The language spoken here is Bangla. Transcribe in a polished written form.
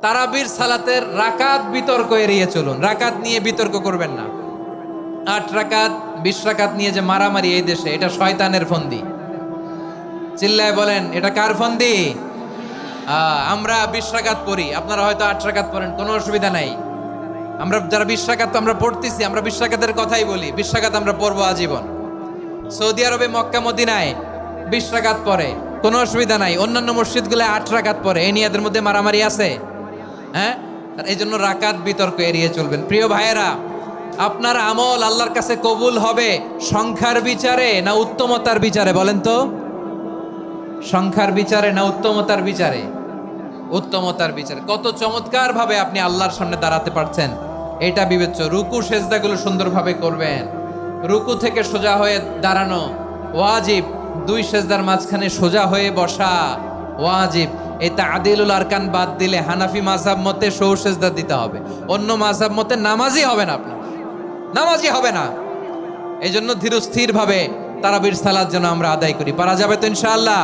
তারাবির সালাতের রাকাত বিতর্ক এড়িয়ে চলুন। রাকাত নিয়ে বিতর্ক করবেন না। 8 রাকাত 20 রাকাত নিয়ে যে মারামারি এই দেশে, এটা শয়তানের ফন্দি। চিল্লায় বলেন, এটা কার ফন্দি? আমরা 20 রাকাত পড়ি, আপনারা হয়তো 8 রাকাত পড়েন, কোনো অসুবিধা নাই। আমরা যারা 20 রাকাত আমরা পড়তেছি, আমরা 20 রাকাতের কথাই বলি। 20 রাকাত আমরা পড়বো আজীবন। সৌদি আরবে মক্কা মদিনায় 20 রাকাত পড়ে, কোনো অসুবিধা নাই। অন্যান্য মসজিদগুলো 8 রাকাত পড়ে। এই নিয়ে এদের মধ্যে মারামারি আছে? হ্যাঁ, এই জন্য রাকাত বিতর্ক এড়িয়ে চলবেন। প্রিয় ভাইয়েরা, আপনার আমল আল্লাহর কাছে কবুল হবে সংখ্যার বিচারে না উত্তমতার বিচারে? বলেন তো, সংখ্যার বিচারে না উত্তমতার বিচারে? উত্তমতার বিচারে। কত চমৎকার ভাবে আপনি আল্লাহর সামনে দাঁড়াতে পারছেন, এটা বিবেচ্য। রুকু সেজদাগুলো সুন্দরভাবে করবেন। রুকু থেকে সোজা হয়ে দাঁড়ানো ওয়াজিব। 2 সেজদার মাঝখানে সোজা হয়ে বসা ওয়াজিব। এই তা'দিলুল আরকান বাদ দিলে হানাফি মাযহাব মতে সৌ সেজদা দিতে হবে। অন্য মাযহাব মতে নামাজই হবে না, আপনার নামাজই হবে না। এই জন্য ধীরস্থির ভাবে তারাবির সালাত যেন আমরা আদায় করি। পারা যাবে তো ইনশাআল্লাহ?